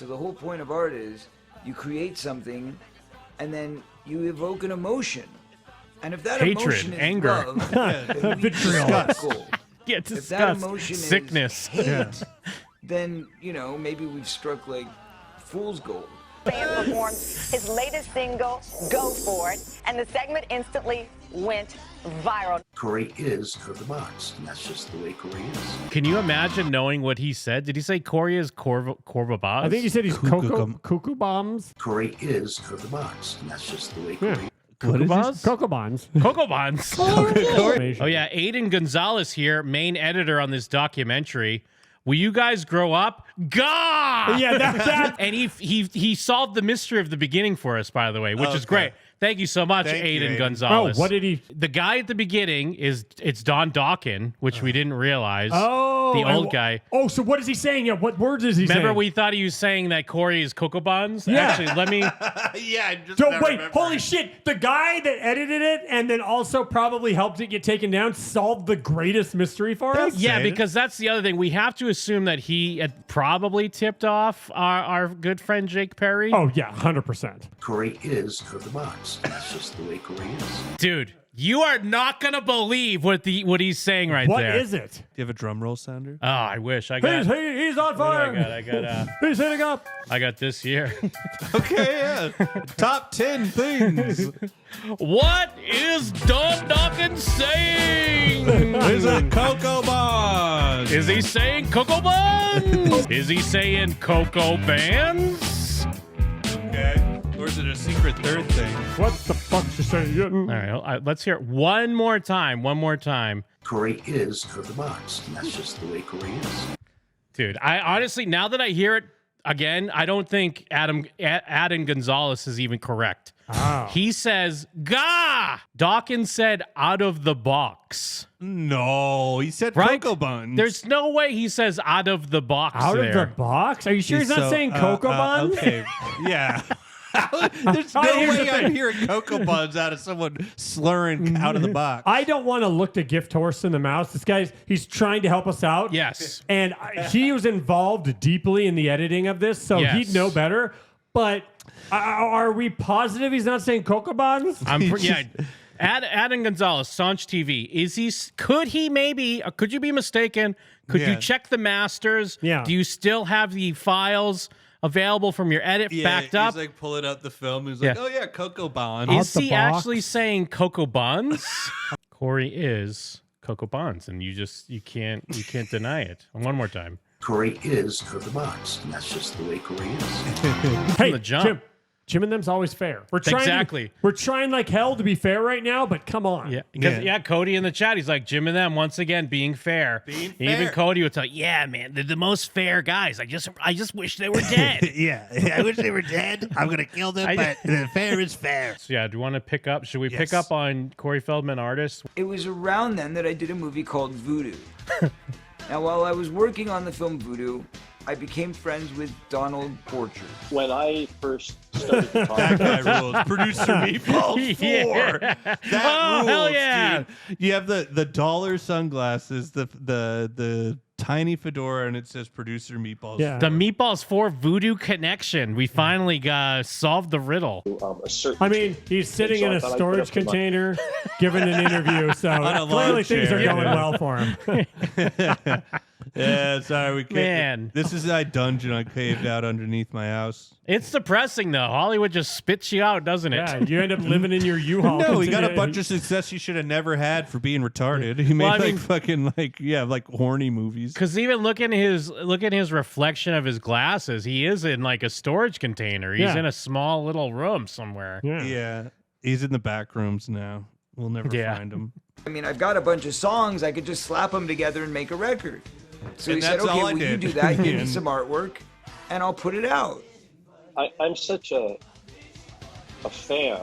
So the whole point of art is you create something and then you evoke an emotion. And if that Hatred, emotion is anger. love, then we Vitriol. discuss gold. Yeah, If that disgust, emotion sickness. is hate, then, you know, maybe we've struck like fool's gold. Fan performed his latest single, Go For It, and the segment instantly went viral. Corey is Coco Box, and that's just the way Corey is. Can you imagine knowing what he said? Did he say Corey is Corva Boz? I think he said he's cuckoo bombs. Corey is Coco Box, and that's just the way Corey is. Cocoa Bonds? Cocoa bonds. Cocoa Bonds. Oh, yeah. Aiden Gonzalez here, main editor on this documentary. Will you guys grow up? God! Yeah, that. And he solved the mystery of the beginning for us, by the way, which is great. Thank you so much, Thank you, Aiden Aiden. Gonzalez. Oh, what did he? The guy at the beginning it's Don Dawkin, which we didn't realize. Oh, the old guy. Oh, so what is he saying? Yeah, what words is he saying? Remember, we thought he was saying that Corey is Cocoa Buns? Yeah. Actually, let me. Yeah, I just Don't never wait, remember. holy shit! The guy that edited it and then also probably helped it get taken down solved the greatest mystery for us. Yeah, Say it. because that's the other thing. We have to assume that he had probably tipped off our good friend Jake Perry. Oh yeah, 100%. Corey is Coco Box, and that's just the way Corey is. Dude, you are not gonna believe what he's saying right What there. is it? Do you have a drum roll sounder? Oh, I wish I got. He's on what do fire. I got. He's hitting up. I got this here. Okay, yeah. Top 10 things. What is Don Dawkins saying? Is a Cocoa Bond. Is he saying Cocoa Buns? Is he saying Cocoa Bands? Okay. Or is it a secret third thing? What the fuck's you saying? All right, let's hear it one more time. One more time. Corey is Coco Box, and that's just the way Corey is. Dude, I honestly, now that I hear it again, I don't think Adam Gonzalez is even correct. Oh. He says, "Gah!" Dawkins said, "out of the box." No, he said Right? Cocoa Buns. There's no way he says "out of the box." Out there. of the box? Are you sure he's not saying cocoa buns? Okay, yeah. There's no Here's way the I'm thing. hearing Cocoa Buns out of someone slurring out of the box. I don't want to look the gift horse in the mouth. This guy's he's trying to help us out. Yes. And he was involved deeply in the editing of this, so Yes. he'd know better. But are we positive he's not saying cocoa buns? Yeah. Adam Gonzalez, Sanch TV. Could you be mistaken? Could Yeah. you check the masters? Yeah. Do you still have the files available from your edit backed up? He's like pulling out the film. He's Yeah. like, oh yeah, Cocoa Bond. Is the he box. actually saying Cocoa Buns? Corey is Cocoa Buns, and you can't deny it. One more time. Corey is Coco Box, and that's just the way Corey is. Hey, the jump. Jim and them's always fair. We're trying Exactly. we're trying like hell to be fair right now, but come on. Yeah, because Yeah. Cody in the chat, he's like Jim and them once again being fair. Being And even fair. Cody would tell, yeah, man, they're the most fair guys. I just wish they were dead. Yeah, I wish they were dead. I'm gonna kill them, but the fair is fair. So yeah, do you want to pick up? Should we pick Yes. up on Corey Feldman Artist? It was around then that I did a movie called Voodoo. Now, while I was working on the film Voodoo, I became friends with Donald Borcher. When I first started to talk That guy rules. Producer Meatballs 4. Yeah. That Oh, rules, hell yeah. dude. You have the dollar sunglasses, the tiny fedora, and it says Producer Meatballs. Yeah. The Meatballs 4 Voodoo connection. We finally solved the riddle. a certain. I mean, he's sitting so in I a thought I'd storage put up the money. container, giving an interview. So On a clearly lawn things are chair. going well for him. Yeah, sorry, we can't. Man. This is that dungeon I caved out underneath my house. It's depressing though. Hollywood just spits you out, doesn't it? Yeah, you end up living in your U-Haul. No, he got a bunch of success he should have never had for being retarded. He made Well, I mean- fucking horny movies. Because even look at his reflection of his glasses. He is in like a storage container. He's Yeah. in a small little room somewhere. Yeah. Yeah, he's in the back rooms now. We'll never Yeah. find him. I mean, I've got a bunch of songs. I could just slap them together and make a record. So And he said, that's okay, all I well, you did. do that. Give me And- some artwork, and I'll put it out. I'm such a fan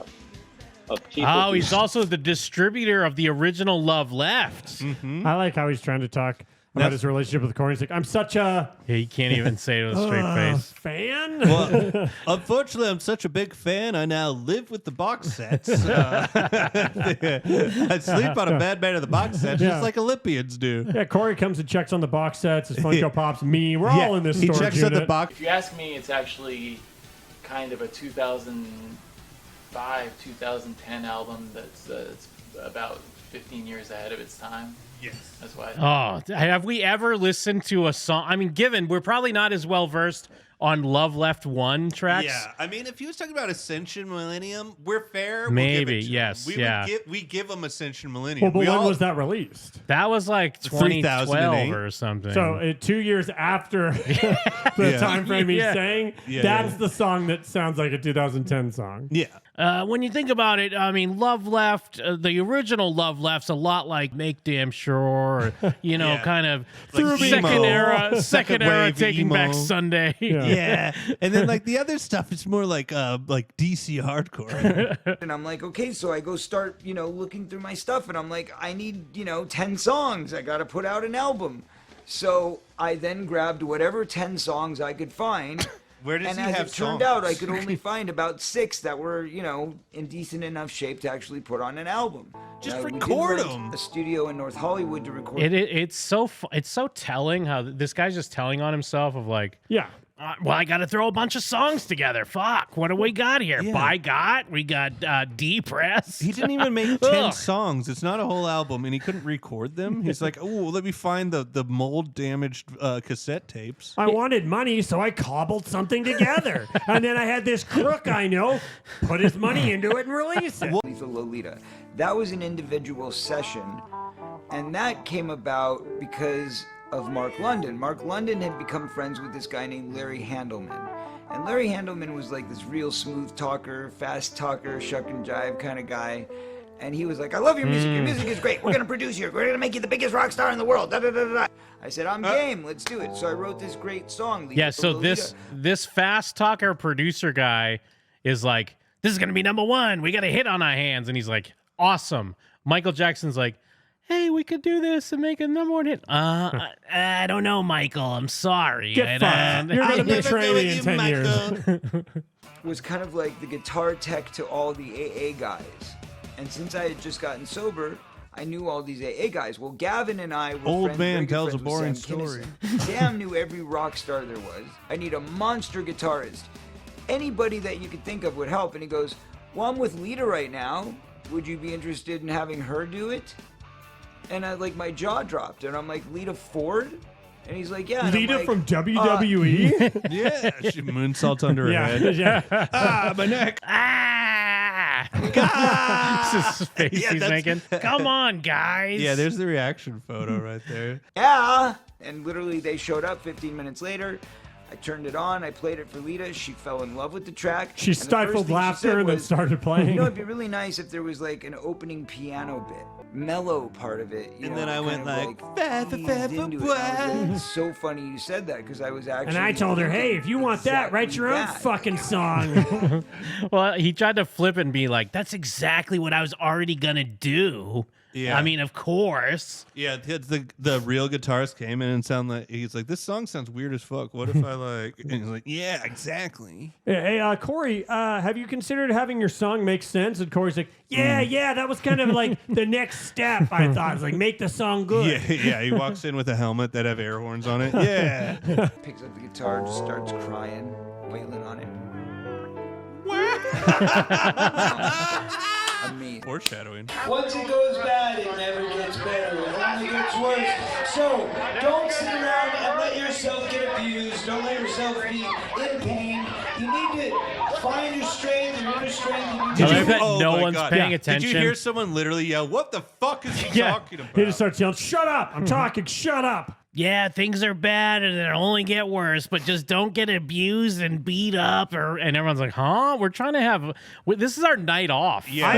of people. Oh, who he's also the distributor of the original Love Left. I like how he's trying to talk about his relationship with Corey. He's like, I'm such a He can't even say it with a straight face. fan. Well, unfortunately, I'm such a big fan. I now live with the box sets. I sleep on a bed made of the box sets, just like Olympians do. Yeah, Corey comes and checks on the box sets. His Funko Pops, me. We're all in this he storage checks unit. on the box. If you ask me, it's actually kind of a 2005, 2010 album that's it's about 15 years ahead of its time. Yes. That's why. Oh, have we ever listened to a song? I mean, given we're probably not as well versed on Love Left 1 tracks. Yeah, I mean, if he was talking about Ascension Millennium, we're fair. We'll Maybe, give it to yes, him. yeah. We give him Ascension Millennium. Well, but when was that released? That was like 2012 3008. or something. So 2 years after the time frame he's saying, that's the song that sounds like a 2010 song. Yeah. When you think about it, I mean, Love Left, the original Love Left's a lot like Make Damn Sure, or, kind of Like second era wave Taking emo. Back Sunday. Yeah. And then like the other stuff, it's more like DC hardcore. And I'm like, okay, so I go start, looking through my stuff, and I'm like, I need, 10 songs. I got to put out an album. So I then grabbed whatever 10 songs I could find. Where does and he as have it turned songs? out, I could only find about 6 that were, in decent enough shape to actually put on an album. Just We did record rent 'em. A studio in North Hollywood to record. It's so telling how this guy's just telling on himself of like, well, I got to throw a bunch of songs together. Fuck, what do we got here? Yeah. We got Depress. He didn't even make 10 Ugh. songs. It's not a whole album, and he couldn't record them. He's like, oh, let me find the mold-damaged cassette tapes. I wanted money, so I cobbled something together. And then I had this crook I know put his money into it and release it. Lisa Lolita. That was an individual session, and that came about because of Mark London. Mark London had become friends with this guy named Larry Handelman. And Larry Handelman was like this real smooth talker, fast talker, shuck and jive kind of guy. And he was like, I love your music. Your music is great. We're going to produce you. We're going to make you the biggest rock star in the world. Da, da, da, da, da. I said, I'm game. Let's do it. So I wrote this great song. Lisa Yeah, so Lolita. this fast talker producer guy is like, this is going to be #1. We got a hit on our hands. And he's like, awesome. Michael Jackson's like, hey, we could do this and make a #1 hit. I don't know, Michael. I'm sorry. Get fucked. You're going to betray me in 10 years. was kind of like the guitar tech to all the AA guys. And since I had just gotten sober, I knew all these AA guys. Well, Gavin and I were Old friends, man very good tells a friends with boring Sam story. Kinison. Sam knew every rock star there was. I need a monster guitarist. Anybody that you could think of would help. And he goes, well, I'm with Lita right now. Would you be interested in having her do it? And my jaw dropped. And I'm like, Lita Ford? And he's like, yeah. And I'm Lita like, from WWE? Yeah, she moonsaults under her head. yeah. My neck. This is his face he's making. Come on, guys. Yeah, there's the reaction photo right there. yeah. And literally they showed up 15 minutes later. I turned it on. I played it for Lita. She fell in love with the track. She And the first stifled thing she laughter said and then was, started playing. it'd be really nice if there was like an opening piano bit, mellow part of it. And then I went kind of eased into it. And I was like, it's so funny you said that because I was actually. And I told her, hey, if you want that, write your own exactly fucking song. Well, he tried to flip it and be like, that's exactly what I was already going to do. Yeah. I mean, of course. Yeah, the real guitarist came in and he's like, this song sounds weird as fuck. What if I like? And he's like, yeah, exactly. Hey, Corey, have you considered having your song make sense? And Corey's like, yeah, that was kind of like the next step, I thought. It's like, make the song good. Yeah. He walks in with a helmet that have air horns on it. Yeah. Picks up the guitar, just starts crying, wailing on it. Amazing. Foreshadowing. Once it goes bad, it never gets better. It only gets worse. So don't sit around and let yourself get abused. Don't let yourself be in pain. You need to find your strength, your inner strength. Did you bet Oh no my one's God. paying Yeah. attention? Did you hear someone literally yell, what the fuck is he talking about? He just starts yelling, shut up, I'm talking, shut up. Yeah, things are bad and it'll only get worse, but just don't get abused and beat up. And everyone's like, huh? We're trying to have, this is our night off. Yeah.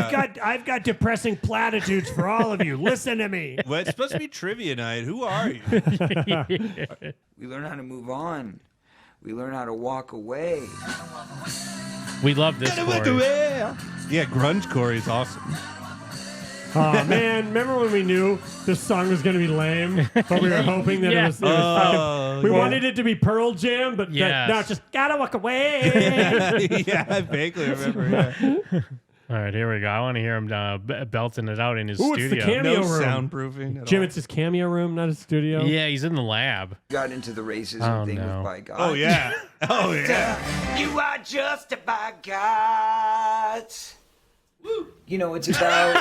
I've got depressing platitudes for all of you. Listen to me. Well, it's supposed to be trivia night. Who are you? We learn how to move on. We learn how to walk away. We love this Corey. Yeah, grunge Corey is awesome. Oh man, remember when we knew this song was going to be lame, but we were hoping that it was fucking, we wanted it to be Pearl Jam, but now it's just gotta walk away. Yeah, I vaguely remember. Yeah. All right, here we go. I want to hear him belting it out in his Ooh, studio. it's the cameo No room. soundproofing at Jim, all. it's his cameo room, not his studio. Yeah, he's in the lab. Got into the racism thing with by God. Oh yeah. Oh yeah. You are just by God. Woo. You know, it's about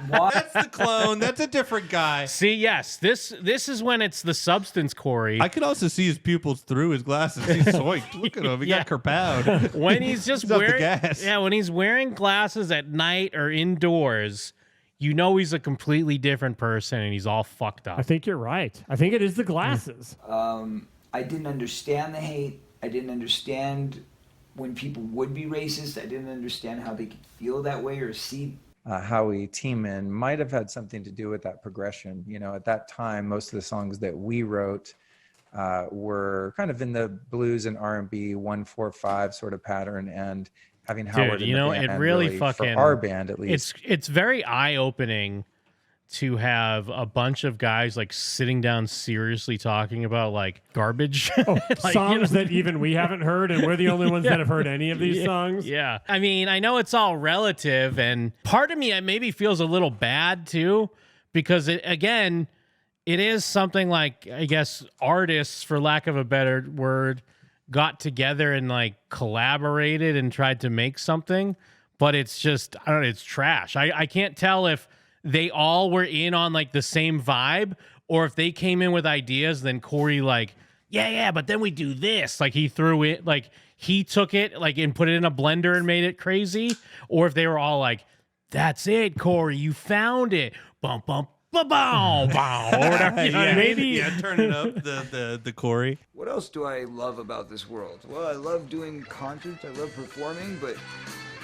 what? That's the clone. That's a different guy. See, yes, this is when it's the substance, Corey. I could also see his pupils through his glasses. He's zoinked. Look at him. He got kerpowed. When he's just He's off the wearing gas. Yeah, when he's wearing glasses at night or indoors, you know he's a completely different person and he's all fucked up. I think you're right. I think it is the glasses. I didn't understand the hate. I didn't understand when people would be racist. I didn't understand how they could feel that way or see. Howie Teeman might have had something to do with that progression. You know, at that time, most of the songs that we wrote were kind of in the blues and R&B 1-4-5 sort of pattern, and having Howard in you the know, band, it really fucking for our band at least. It's very eye-opening to have a bunch of guys like sitting down seriously talking about like garbage like, Songs that even we haven't heard, and we're the only ones that have heard any of these songs. Yeah. I mean, I know it's all relative, and part of me maybe feels a little bad too, because it is something like, I guess, artists, for lack of a better word, got together and like collaborated and tried to make something, but it's just, I don't know, it's trash. I can't tell if they all were in on like the same vibe, or if they came in with ideas, then Corey like, yeah, but then we do this. Like he threw it, like he took it like and put it in a blender and made it crazy. Or if they were all like, that's it, Corey, you found it. Bump, bump, ba-bow, bow, or whatever. You know what I mean? Turn it up, the Corey. What else do I love about this world? Well, I love doing concerts. I love performing, but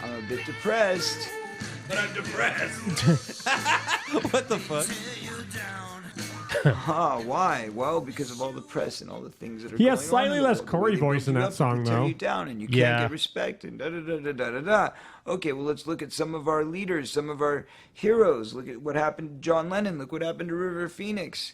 I'm a bit depressed. But I'm depressed. What the fuck? Why? Well, because of all the press and all the things that are He going has slightly on. less Corey voice in that song, tear though. you down, and you can't Yeah. get respect, and da-da-da-da-da-da-da. Okay, well, let's look at some of our leaders, some of our heroes. Look at what happened to John Lennon. Look what happened to River Phoenix.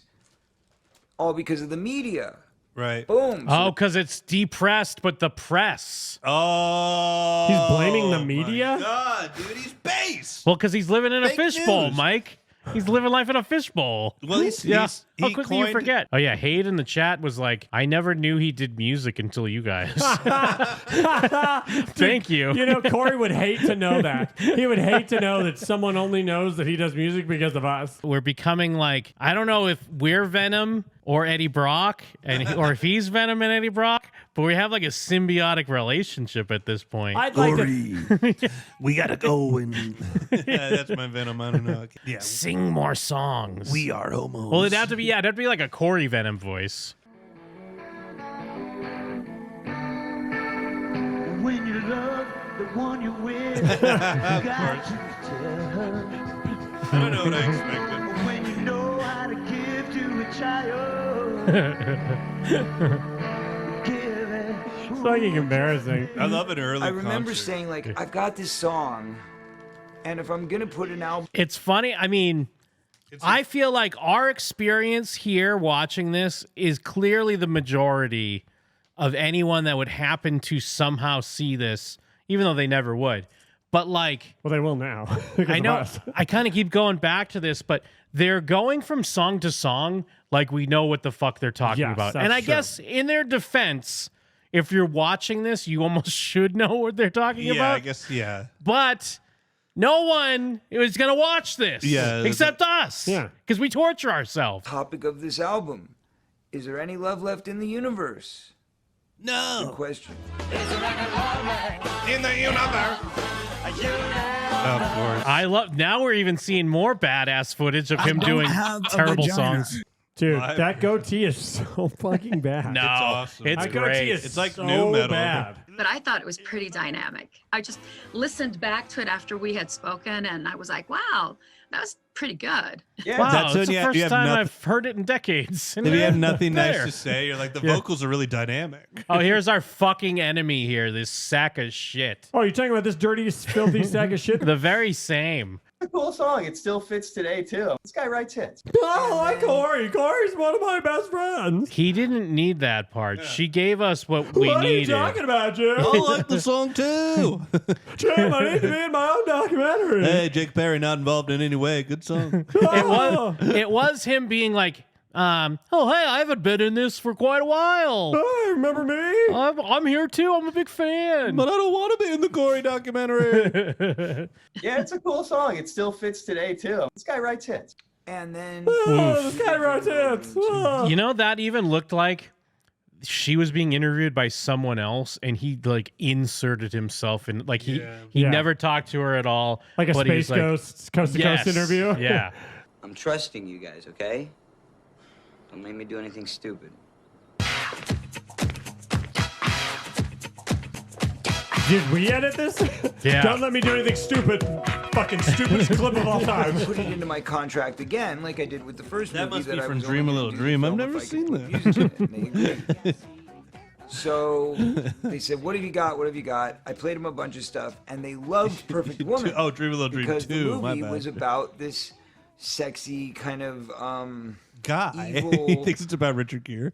All because of the media. Right. Boom. Oh, because it's depressed, but the press. Oh. He's blaming the my media? God, dude, he's base. Well, because he's living in a Fake fishbowl, news. Mike. He's living life in a fishbowl. Well, How he quickly you coined- forget. Oh, yeah. Hayde in the chat was like, I never knew he did music until you guys. Thank you. You know, Corey would hate to know that. He would hate to know that someone only knows that he does music because of us. We're becoming like, I don't know if we're Venom or Eddie Brock, or if he's Venom and Eddie Brock, but we have like a symbiotic relationship at this point. I'd like to. We gotta go and Yeah, that's my Venom. I don't know. yeah, Sing more songs. we are homos. Well, it'd have to be like a Corey Venom voice. When you love the one you're with, Of course. I don't know what I expected. when you know how to give to a child, give it. It's fucking embarrassing. I love an early I remember concert. saying, like, I've got this song, and if I'm going to put an album... It's funny. I mean, I feel like our experience here watching this is clearly the majority of anyone that would happen to somehow see this, even though they never would. But like, Well, they will now. because I of know us. I kind of keep going back to this, but they're going from song to song like we know what the fuck they're talking Yes, about. that's And I true. guess in their defense, if you're watching this, you almost should know what they're talking Yeah, about. I guess. Yeah. But no one is going to watch this Yeah, except us. Yeah. Because we torture ourselves. Topic of this album. Is there any love left in the universe? Good No. question. In the universe. Of course. I love. Now we're even seeing more badass footage of him doing terrible songs. Dude, Live. that goatee is so fucking bad. No, awesome. it's That goatee great. is It's like so new metal. bad. But I thought it was pretty dynamic. I just listened back to it after we had spoken, and I was like, wow, that was pretty good. Yeah. Wow, That's it's when the you first have time nothing- I've heard it in decades. If you have nothing Better. nice to say, you're like, the vocals are really dynamic. Oh, here's our fucking enemy here, this sack of shit. Oh, you're talking about this dirty, filthy sack of shit? The very same. a cool song. It still fits today too. This guy writes hits. Oh, I like Corey. Corey's one of my best friends. He didn't need that part. She gave us what we What are you needed. talking about, Jim? I like the song too. Jim, I need to be in my own documentary. Hey, Jake Perry not involved in any way. Good song. It was him being like, oh, hey, I haven't been in this for quite a while. Hey, remember me? I'm here too. I'm a big fan. But I don't want to be in the Corey documentary. Yeah, it's a cool song. It still fits today too. This guy writes hits. And then Oh, this guy writes hits. Oh. You know, that even looked like she was being interviewed by someone else, and he like inserted himself in. Like he Yeah. never talked to her at all. Like a but he was Space Ghost, coast to coast interview? Yeah. I'm trusting you guys, okay? Don't make me do anything stupid. Did we edit this? Yeah. Don't let me do anything stupid. Fucking stupidest clip of all time. put it into my contract again, like I did with the first That movie. must be I from was Dream a only Little gonna do the Dream. I've film never if I could seen put that. music in it, and they agreed. So they said, "What have you got? What have you got?" I played them a bunch of stuff, and they loved Perfect Woman. Oh, Dream a Little Dream because 2, the my movie bad. was about this sexy kind of Guy. evil He thinks it's about Richard Gere.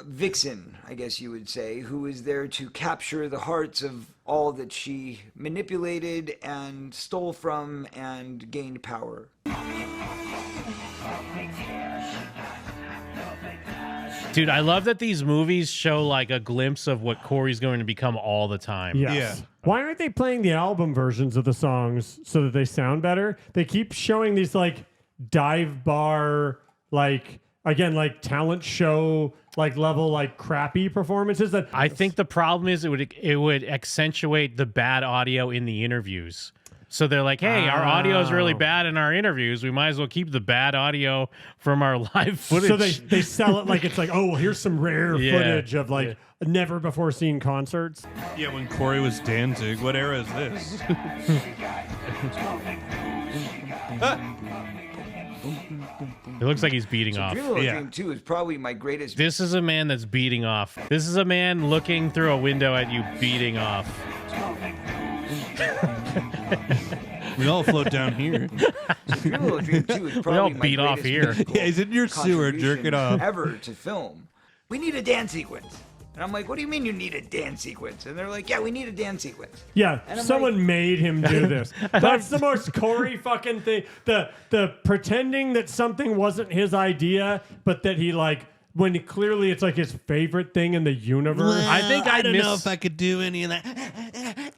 vixen, I guess you would say, who is there to capture the hearts of all that she manipulated and stole from and gained power. Dude, I love that these movies show like a glimpse of what Corey's going to become all the time. Yes. Yeah. Why aren't they playing the album versions of the songs so that they sound better? They keep showing these like dive bar, like again, like talent show, like level, like crappy performances. That I think the problem is it would accentuate the bad audio in the interviews. So they're like, hey, our audio is really bad in our interviews. We might as well keep the bad audio from our live footage. So they sell it like it's like, oh, well, here's some rare Yeah. footage of like never before seen concerts. Yeah, when Corey was Danzig. What era is this? It looks like he's beating off. Dream a Little Dream 2 is probably my greatest. This is a man that's beating off. This is a man looking through a window at you beating off. We all float down here. Dream a Little Dream 2 is We probably all my beat off greatest here. musical Yeah, he's in your sewer jerking contribution off. ever to film. We need a dance sequence. And I'm like, what do you mean you need a dance sequence? And they're like, yeah, we need a dance sequence. Yeah, And I'm someone like- made him do this. That's the most Corey fucking thing. The pretending that something wasn't his idea, but that he like when clearly it's like his favorite thing in the universe. I think I don't know if I could do any of that.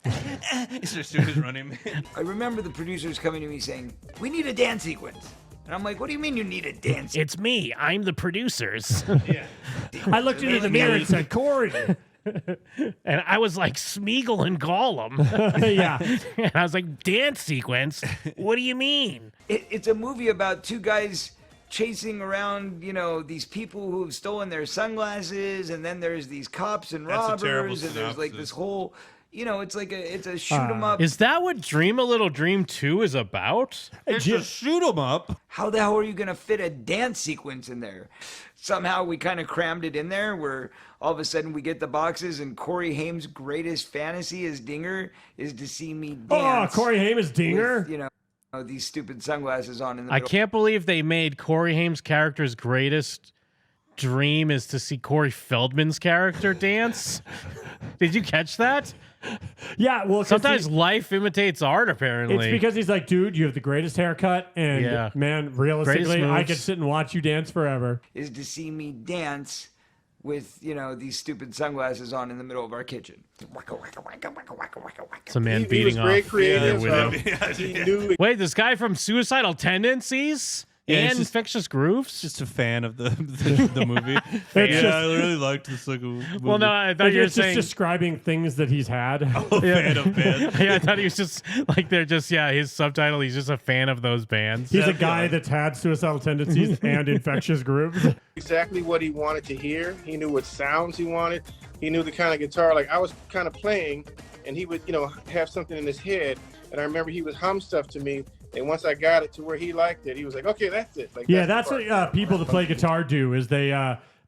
He starts doing his running man. I remember the producers coming to me saying, we need a dance sequence. And I'm like, what do you mean you need a dance sequence? It's me. I'm the producers. I looked into the mirror and said, Corey. And I was like Smeagol and Gollum. Yeah. And I was like, dance sequence? What do you mean? It's a movie about two guys chasing around, these people who have stolen their sunglasses, and then there's these cops and That's a terrible robbers, and there's like synopsis. this whole, it's a shoot 'em up. Is that what Dream a Little Dream 2 is about? Just shoot him up. How the hell are you gonna fit a dance sequence in there? Somehow we kind of crammed it in there, where all of a sudden we get the boxes, and Corey Haim's greatest fantasy as Dinger is to see me dance. Oh, Corey Haim is Dinger? With, these stupid sunglasses on in the I middle. can't believe they made Corey Haim's character's greatest dream is to see Corey Feldman's character dance. Did you catch that? Yeah, well, 'cause Sometimes life imitates art, apparently. it's because he's like, dude, you have the greatest haircut, and Yeah. man, realistically, I moves. could sit and watch you dance forever. Is to see me dance with, these stupid sunglasses on in the middle of our kitchen. It's a man He beating was very off. creative. Yeah, He knew Wait, this guy from Suicidal Tendencies Yeah, and it's just- Infectious Grooves? Just a fan of the movie. It's just- I really liked this movie. Well, no, I thought you were It's just saying. describing things that he's had. fan of bands. Yeah, I thought he was just like they're just his subtitle. He's just a fan of those bands. He's a guy that's had suicidal tendencies and infectious groups. exactly what he wanted to hear. He knew what sounds he wanted. He knew the kind of guitar. Like I was kind of playing, and he would, have something in his head. And I remember he would hum stuff to me. And once I got it to where he liked it, he was like, "Okay, that's it." Like Yeah, that's what people that play guitar do. Is they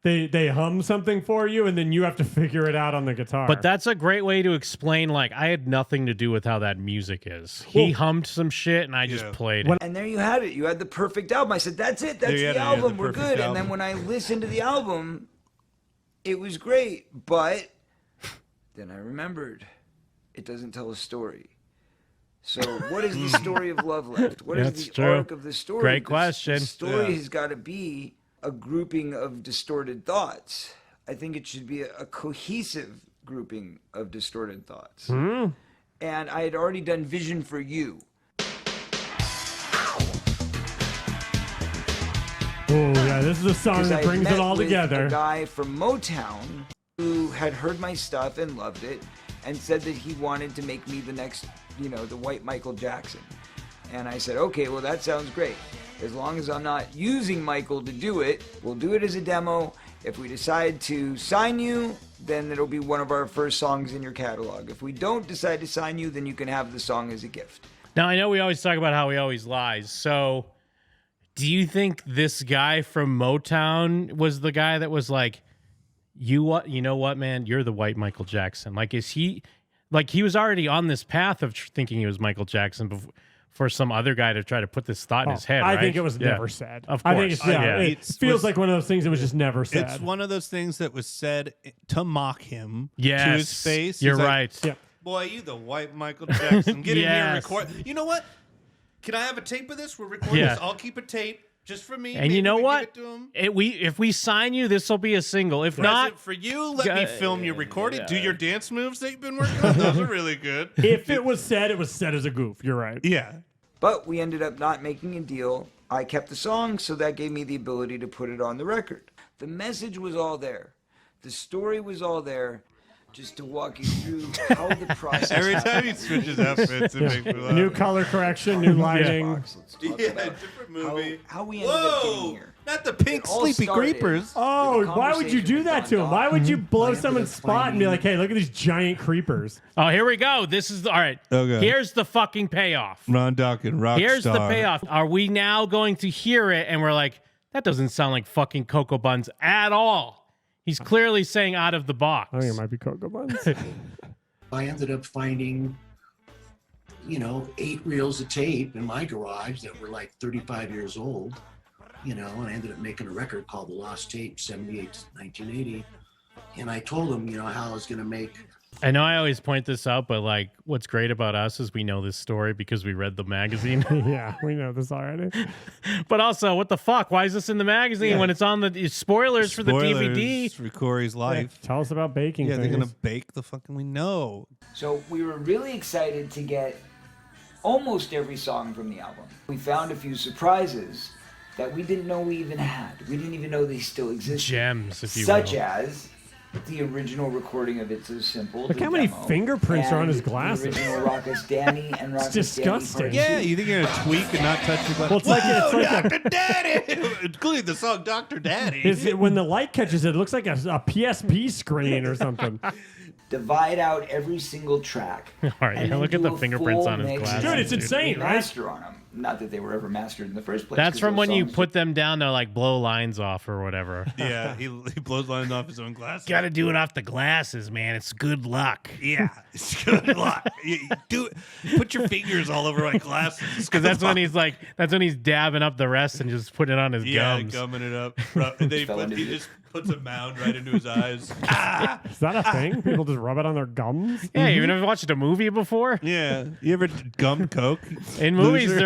they hum something for you, and then you have to figure it out on the guitar. But that's a great way to explain, like, I had nothing to do with how that music is. He hummed some shit, and I just played it. And there you had it. You had the perfect album. I said, that's it. That's the album. We're good. And then when I listened to the album, it was great. But then I remembered it doesn't tell a story. So what is the story of Love Left? What is the arc of the story? Great question. The story has got to be a grouping of distorted thoughts. I think it should be a cohesive grouping of distorted thoughts. And I had already done Vision for You. Oh yeah, this is a song that brings it all together. A guy from Motown who had heard my stuff and loved it and said that he wanted to make me the next, the white Michael Jackson. And I said, okay, well, that sounds great. As long as I'm not using Michael to do it, we'll do it as a demo. If we decide to sign you, then it'll be one of our first songs in your catalog. If we don't decide to sign you, then you can have the song as a gift. Now, I know we always talk about how he always lies. So do you think this guy from Motown was the guy that was like, you know what, man? You're the white Michael Jackson. Like, is he... Like, he was already on this path of thinking he was Michael Jackson for some other guy to try to put this thought in his head, right? I think it was never said. Of course. I think it feels like one of those things that was just never said. It's one of those things that was said to mock him to Yes, his face. you're He's like, right. Yep. Boy, you the white Michael Jackson. Get in here and Yes. record. You know what? Can I have a tape of this? We're recording this. I'll keep a tape just for me. And Maybe you know we what? give it to him. If we sign you, this will be a single. If Present not, for you, let me film you record it. Do your dance moves that you've been working on. Those are really good. If it was said as a goof. You're right. Yeah. But we ended up not making a deal. I kept the song, so that gave me the ability to put it on the record. The message was all there. The story was all there. Just to walk you through how the process Every time he switches outfits, it makes me laugh. New color correction, new lighting. Different movie. How we ended up getting here. Not the pink It all sleepy started creepers. Oh, with a why would you do conversation that with to him? Don Why would you blow ended someone's up spot and be finding- like, hey, look at these giant creepers? oh, here we go. This is all right. Okay. Here's the fucking payoff. Ron Dawkins, rock Here's star. the payoff. Are we now going to hear it and we're like, that doesn't sound like fucking Cocoa Buns at all? He's clearly saying out of the box. I think it might be Cocoa Buns. I ended up finding, 8 reels of tape in my garage that were like 35 years old, and I ended up making a record called The Lost Tape, 78 to 1980. And I told him, how I was going to make. I know I always point this out, but like, what's great about us is we know this story because we read the magazine. Yeah, we know this already. But also, what the fuck? Why is this in the magazine when it's on the spoilers for the DVD? For Corey's life. Tell us about baking Yeah, things. they're gonna bake the fucking. We know. So we were really excited to get almost every song from the album. We found a few surprises that we didn't know we even had. We didn't even know they still existed. Gems, if you Such will. as the original recording of It's So Simple. Look the how many demo, and and his glasses. The original Raucous Danny and Raucous disgusting. Danny Yeah, you think you're gonna tweak and not touch your glass? Well, it's like a- Dr. Daddy, including the song Dr. Daddy. When the light catches it, it looks like a PSP screen or something. Divide out every single track. All right, and yeah, then look at do the a fingerprints full on his mix glasses. Dude, it's insane, right? Master on them. Not that they were ever mastered in the first place. That's 'cause from those when you songs put them down to like blow lines off or whatever. Yeah, he blows lines off his own glasses. Got to do it off the glasses, man. It's good luck. Yeah, it's good luck. You do it. Put your fingers all over my glasses. Because that's when he's dabbing up the rest and just putting it on his gums. gumming it up. And then he just puts a mound right into his eyes. Ah! Is that a thing? People just rub it on their gums? Yeah, you ever watched a movie before? Yeah, you ever gummed Coke? In movies, Loser?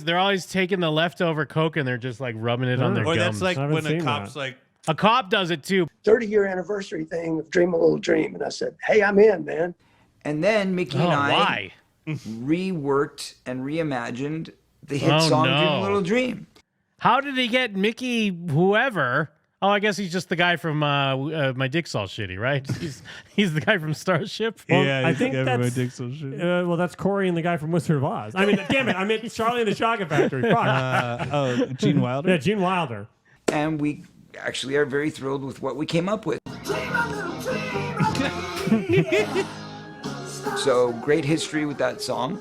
they're always taking the leftover Coke and they're just like rubbing it on their Or gums. that's like I haven't when a seen cop's that. like, a cop does it too. 30-year anniversary thing of Dream a Little Dream. And I said, hey, I'm in, man. And then Mickey Oh, and I why? reworked and reimagined the hit Oh, song no. Dream a Little Dream. How did he get Mickey whoever? Oh, I guess he's just the guy from My Dick's All Shitty, right? He's the guy from Starship. Well, yeah, I think that's well, that's Corey and the guy from Wizard of Oz. I mean, damn it, I meant Charlie and the Chocolate Factory. Fuck. Gene Wilder? Yeah, Gene Wilder. And we actually are very thrilled with what we came up with. So great history with that song.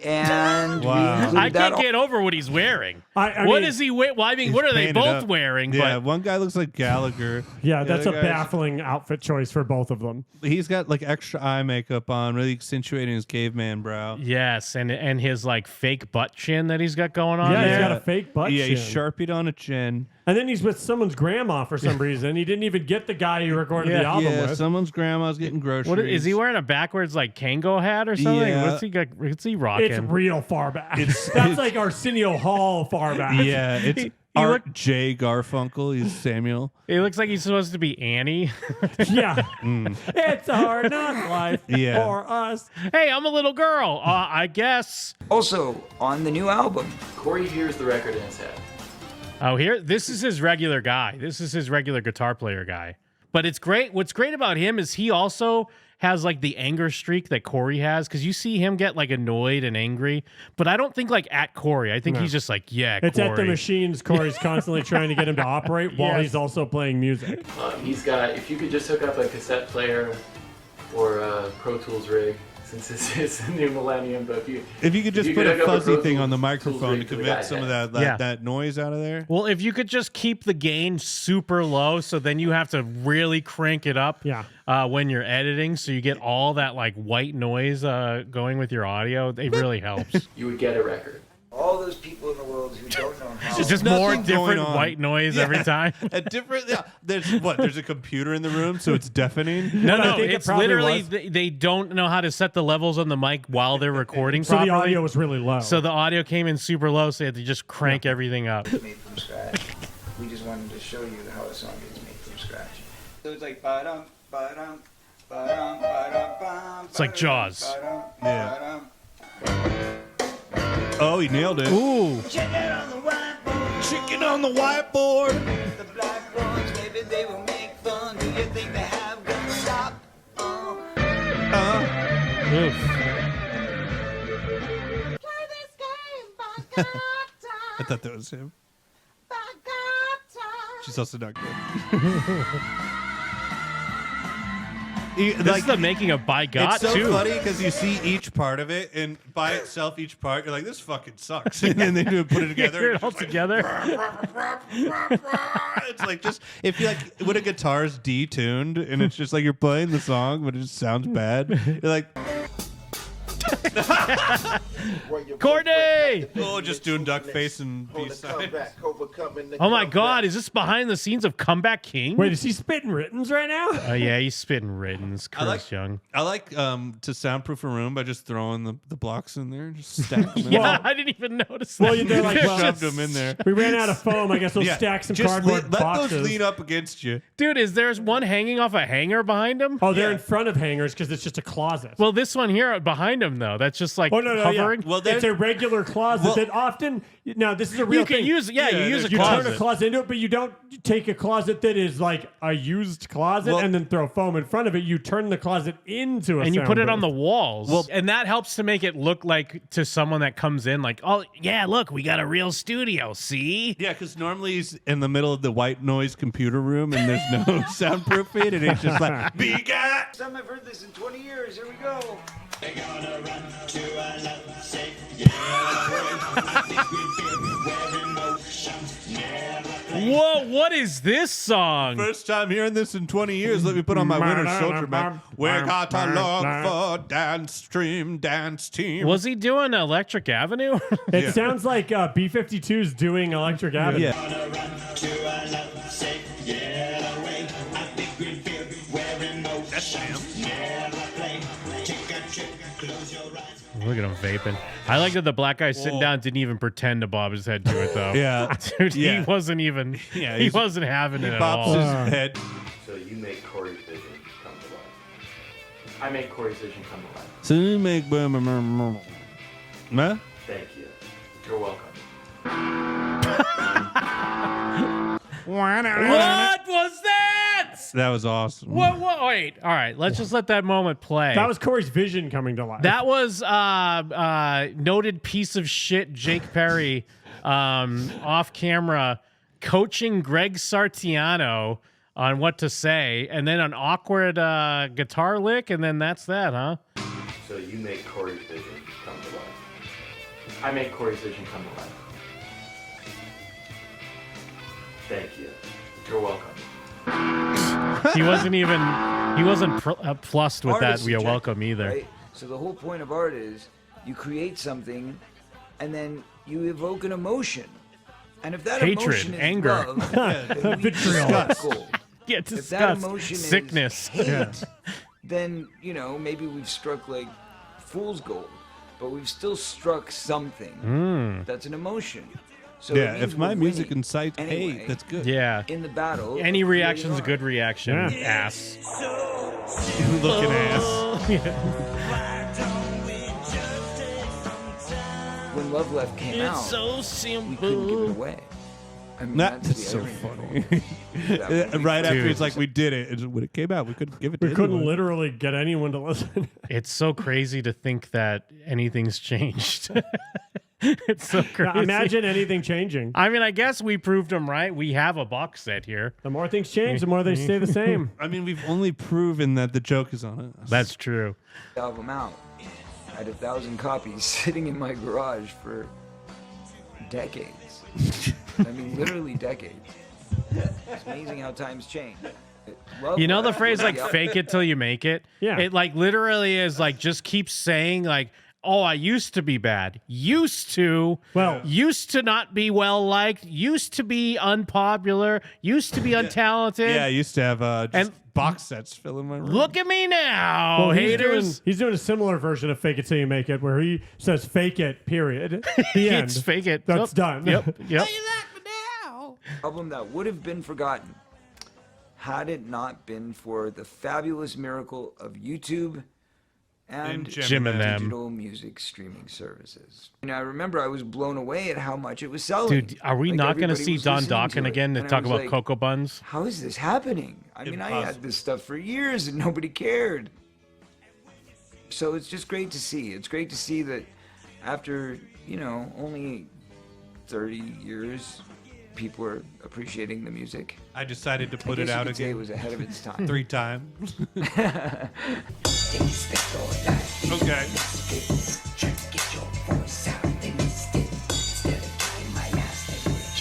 And Wow. I can't get over what he's wearing. I What mean, is he wearing? Well, I mean, He's what are they painted both up. wearing? Yeah, But one guy looks like Gallagher. Yeah, The that's a other guy's- baffling outfit choice for both of them. He's got like extra eye makeup on, really accentuating his caveman brow. yes, and his like fake butt chin that he's got going on Yeah, there. he's got a fake butt Yeah, chin. he's sharpied on a chin. And then he's with someone's grandma for some reason. He didn't even get the guy he recorded the album Yeah, with. someone's grandma's getting groceries. What is he wearing? A backwards like Kango hat or something? Yeah. What's he rocking? It's real far back. It's- That's like Arsenio Hall far back. Yeah, it's Art J. Garfunkel. He's Samuel. He looks like he's supposed to be Annie. Yeah. It's a hard knock life Yeah. for us. Hey, I'm a little girl. I guess. Also, on the new album, Corey hears the record in his head. Oh, this is his regular guy. This is his regular guitar player guy. But it's great. What's great about him is he also has like the anger streak that Corey has, because you see him get like annoyed and angry. But I don't think like at Corey. I think No. he's just like, yeah, It's Corey. at the machines Corey's constantly trying to get him to operate while Yes. he's also playing music. He's got, if you could just hook up a cassette player or a Pro Tools rig, since it's a new millennium, but If you could just put hook a up fuzzy Pro thing Tools- on the Tools microphone to rig to the convert guy's some of head. that noise out of there. Well, if you could just keep the gain super low, so then you have to really crank it up when you're editing, so you get all that like white noise going with your audio. It really helps. You would get a record. all those people in the world who don't know how. It's just more Nothing going different on. white noise Yeah. every time. A different. Yeah, there's a computer in the room, so it's deafening. No, it's literally they don't know how to set the levels on the mic while they're recording So the properly. audio was really low. So the audio came in super low, so they had to just crank everything up. Made from scratch. We just wanted to show you how a song is made from scratch. So it's like ba-dum, ba-dum, ba-dum, ba-dum, bum, It's like Jaws. ba-dum, Yeah. ba-dum. Oh, he nailed it. Ooh. Chicken on the whiteboard. Chicken on the whiteboard. The black ones, maybe they will make fun. Do you think they have gonna stop? Oof. I thought that was him. She's also not good. This is the making of By God, it's so too. funny because you see each part of it, and by itself, each part, you're like, this fucking sucks. And then they do it, put it together. Hear and it all it's just together. it's like just if you like when a guitar's detuned and it's just like you're playing the song, but it just sounds bad. You're like, Courtney! oh, just doing duck face and B-side. Oh my God, is this behind the scenes of Comeback King? Wait, is he spitting writtens right now? Oh yeah, he's spitting writtens. Chris Young. I like to soundproof a room by just throwing the blocks in there, just stack them. Yeah, I didn't even notice that. Well, they're like, well, shoved them in there. We ran out of foam. I guess we'll Yeah, stack some just cardboard let boxes. those lean up against you. Dude, is there one hanging off a hanger behind him? Oh, they're in front of hangers because it's just a closet. Well, this one here behind him though, that's just like Oh no, hovering. Yeah. Well, it's a regular closet that often. Now, this is a real You can thing. use- yeah, you use a You turn closet. a closet into it, but you don't take a closet that is like a used closet and then throw foam in front of it. You turn the closet into a and you put it on the booth. walls. Well- and that helps to make it look like to someone that comes in like, oh yeah, look, we got a real studio, see? Yeah, because normally he's in the middle of the white noise computer room and there's no soundproofing, and he's just like, "Big guy." Some have heard this in 20 years. Here we go. They're gonna run to a love safe. Whoa, what is this song? First time hearing this in 20 years. Let me put on my winter soldier man. We got to look for dance stream, dance team. Was he doing Electric Avenue? It sounds like B-52's doing Electric Avenue. Look at him vaping. I like that the black guy sitting down didn't even pretend to bob his head to it though. Yeah. Dude, Yeah. he wasn't even. Yeah, he he's- wasn't having it at Bobs all. his head. So you make Corey's vision come to life. I make Corey's vision come to life. So you make huh? Thank you. You're welcome. What was that? That was awesome. What? Wait. All right. Let's just let that moment play. That was Corey's vision coming to life. That was noted piece of shit Jake Perry off camera coaching Greg Sartiano on what to say, and then an awkward guitar lick, and then that's that, huh? So you make Corey's vision come to life. I make Corey's vision come to life. Thank you. You're welcome. He wasn't plussed with Art that. is We are subjective, welcome either. Right? So the whole point of art is you create something, and then you evoke an emotion. And if that Hatred, emotion is anger. love, then we Vitriol. struck gold. Yeah, If that disgust, emotion sickness. is hate, then maybe we've struck like fool's gold, but we've still struck something that's an emotion. So it means if my we're music winning. incites Anyway, hate, that's good. Yeah. In the battle, Any of reaction is a creating good reaction. Yeah. Ass. Looking ass. art. When Love Left came out, so we couldn't give it away. I mean, That's the so irony. funny. That would be Right after Dude. it's like we did it, it's, when it came out, we couldn't give it to We couldn't anyone. literally get anyone to listen. It's so crazy to think that anything's changed. It's so crazy. Imagine anything changing. I mean, I guess we proved them right. We have a box set here. The more things change, the more they stay the same. I mean, we've only proven that the joke is on us. That's true. album out. I had 1,000 copies sitting in my garage for decades. I mean, literally decades. It's amazing how times change. You know the phrase like fake it till you make it? Yeah. It like literally is like just keep saying like, oh, I used to be bad. Used to. Well, used to not be well liked. Used to be unpopular. Used to be untalented. Yeah, I used to have just And- box sets fill in my room. Look at me now, well, haters. he's doing a similar version of Fake It Till You Make It, where he says "Fake it," period. The end. It's fake it. That's done. Yep. Yep. album that would have been forgotten had it not been for the fabulous miracle of YouTube and Jim and them. digital music streaming services. And I remember I was blown away at how much it was selling. Dude, are we Like, not going to everybody see was Don listening Dokken it. again to And I talk was about like, Cocoa Buns? How is this happening? I mean, I had this stuff for years and nobody cared. So it's just great to see. It's great to see that after, only 30 years, people are appreciating the music. I decided to put I it guess you out could say again. it was ahead of its time. 3 times. Okay.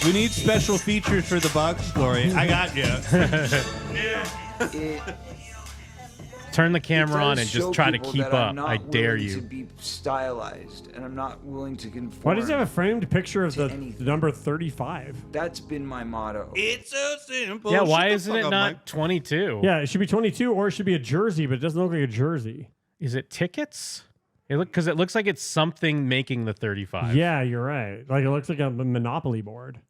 We need special features for the box, Corey. I got you. Turn the camera on It and does just show try to people keep that I'm up. not I dare willing you. to be stylized, and I'm not willing to conform. Why does he have a framed picture of the anything. number 35? That's been my motto. It's so simple. Yeah, Shut why the isn't fuck it up, not Mike. 22? Yeah, it should be 22, or it should be a jersey, but it doesn't look like a jersey. Is it tickets? Because it looks like it's something making the 35. Yeah, you're right. Like it looks like a Monopoly board.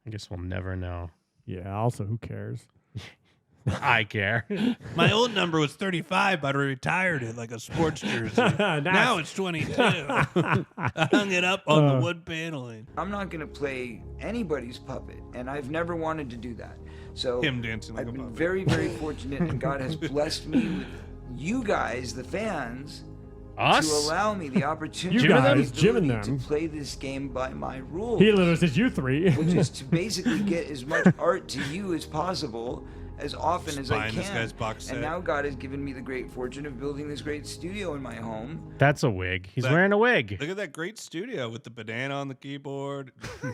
I guess we'll never know. Yeah. Also, who cares? I care. My old number was 35, but I retired it like a sports jersey. Now it's 22. I hung it up on the wood paneling. I'm not going to play anybody's puppet, and I've never wanted to do that. So Him dancing like I've a been puppet. very, very fortunate, and God has blessed me with you guys, the fans, Us? to allow me the opportunity You guys, and the Jim and ability them. to play this game by my rules. He literally says you three. Which is to basically get as much art to you as possible, as often as I buying can. this guy's box set. And now God has given me the great fortune of building this great studio in my home. That's a wig. He's That- wearing a wig. Look at that great studio with the banana on the keyboard.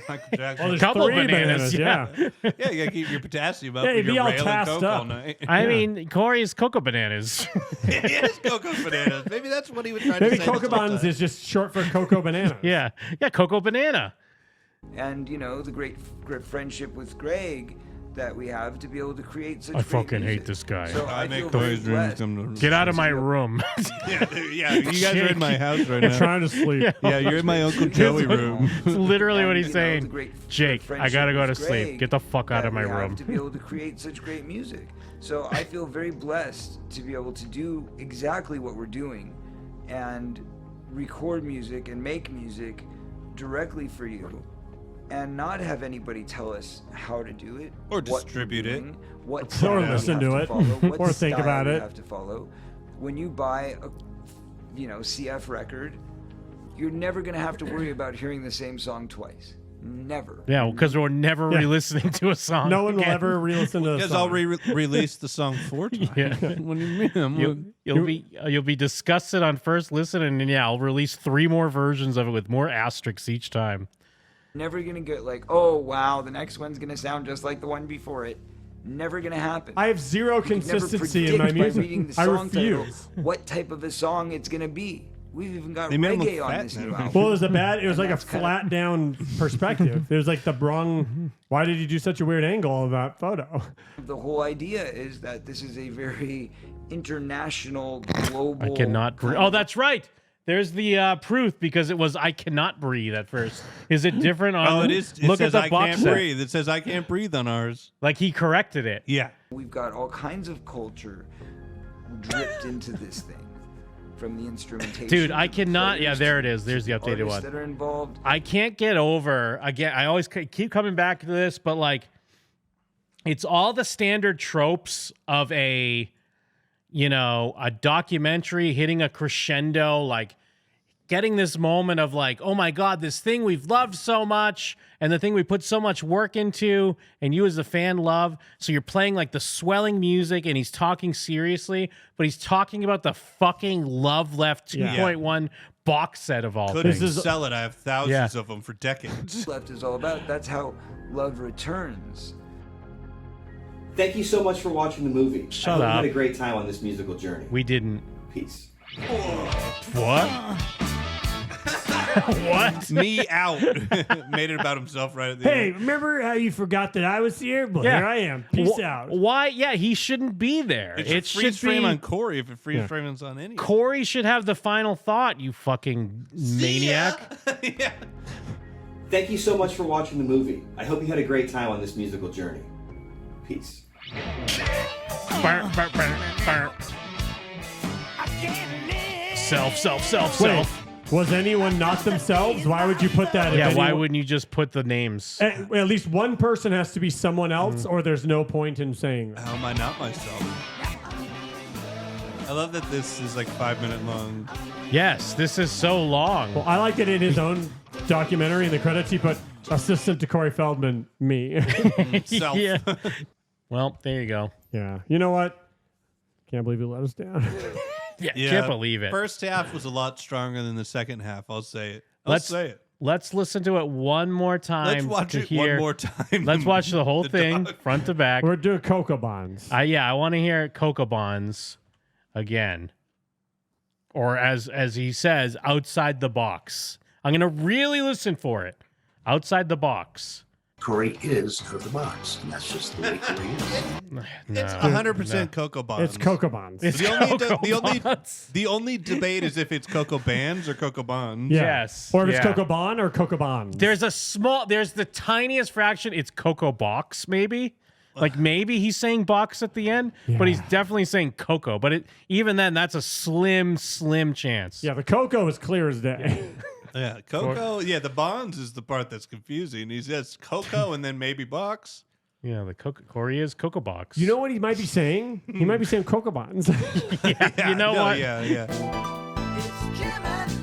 Michael Jackson. Oh, there's Couple 3 bananas, yeah, you gotta keep your potassium up Yeah, when you'd be you're all railing tassed Coke all up. night. I mean, Corey's cocoa bananas. It is Cocoa Bananas. Maybe that's what he was trying Maybe to say. Cocoa Buns is just short for Cocoa Banana. yeah, cocoa banana. And, the great friendship with Greg that we have to be able to create such I great fucking hate music. this guy. So I I make feel very Corey's dreams blessed. come to Get out of my room. yeah, you guys are in my house right now. Trying to sleep. Yeah, you're in my Uncle Joey room. It's literally what And, he's the saying. great Jake, I friendship gotta go to with sleep. Greg Get the fuck out that of my we have room. to be able to create such great music. So I feel very blessed to be able to do exactly what we're doing and record music and make music directly for you and not have anybody tell us how to do it Or what we're distribute it. doing, what Or sound we listen have to it, follow, what or think style about we it. have to follow. When you buy a CF record, you're never going to have to worry about hearing the same song twice. Never. Yeah, because we're never re-listening to a song. No one will again. ever re-listen to the Because song. I'll release the song 4 times. Yeah. What do you mean? You'll be disgusted on first listen, and then I'll release 3 more versions of it with more asterisks each time. Never gonna get like, oh wow, the next one's gonna sound just like the one before it. Never gonna happen. I have zero You can never consistency in my predict by music. reading the I song title refuse. what type of a song it's gonna be. We've even got They made him look reggae on fat this now. new album. Well, it was like a flat down perspective. It was like the wrong. Why did you do such a weird angle of that photo? The whole idea is that this is a very international, global. I cannot breathe. Oh, that's right. There's the proof, because it was I cannot breathe at first. Is it different on? Oh, it is. It Look says at the I box can't set. breathe. It says I can't breathe on ours. Like he corrected it. Yeah. We've got all kinds of culture dripped into this thing, from the instrumentation. Dude, I to the cannot. Yeah, players, there it to is. There's the updated artists one. that are involved. I can't get over, again, I always keep coming back to this, but like, it's all the standard tropes of a documentary hitting a crescendo, like getting this moment of like, oh my God, this thing we've loved so much and the thing we put so much work into and you as a fan love. So you're playing like the swelling music and he's talking seriously, but he's talking about the fucking Love Left 2.1 box set of all Couldn't things. sell it. I have thousands of them for decades. Left is all about. That's how love returns. Thank you so much for watching the movie. Shut I hope up. you had a great time on this musical journey. We didn't. Peace. What? What? Me out. Made it about himself right at the Hey, end. remember how you forgot that I was here? Well, Yeah. here I am. Peace out. Why? Yeah, he shouldn't be there. It should freeze frame on Corey if it freeze frames on any. Corey should have the final thought, you fucking maniac. Yeah. Thank you so much for watching the movie. I hope you had a great time on this musical journey. Peace. Self. Wait, was anyone not themselves? Why would you put that? Yeah, if why anyone- wouldn't you just put the names? At least one person has to be someone else, or there's no point in saying that. How am I not myself? I love that this is like 5-minute long. Yes, this is so long. Well, I like it in his own documentary. In the credits, he put assistant to Corey Feldman, me. Self. Yeah. Well, there you go. Yeah. You know what? Can't believe you let us down. Yeah, can't believe it. First half was a lot stronger than the second half. I'll say it. Let's listen to it one more time. Let's watch to it hear. one more time. Let's watch the whole thing, front to back. We're doing Cocoa Bonds. I want to hear Cocoa Bonds again. Or as he says, outside the box. I'm going to really listen for it. Outside the box. Corey is out of the box, and that's just the way Corey is. It's 100% Cocoa Bonds. It's Cocoa Bonds. It's The only debate is if it's Cocoa Bands or Cocoa Bonds. Yeah. Yes. Or if it's yeah. Cocoa Bon or Cocoa Bonds. There's the tiniest fraction. It's Cocoa Box, maybe. Like maybe he's saying box at the end, but he's definitely saying cocoa. But even then, that's a slim chance. Yeah, the cocoa is clear as day. Yeah, cocoa. Yeah, the bonds is the part that's confusing. He says cocoa and then maybe box. Yeah, Corey is Cocoa Box. You know what he might be saying? He might be saying Cocoa Bonds. You know what? Yeah. It's Jim and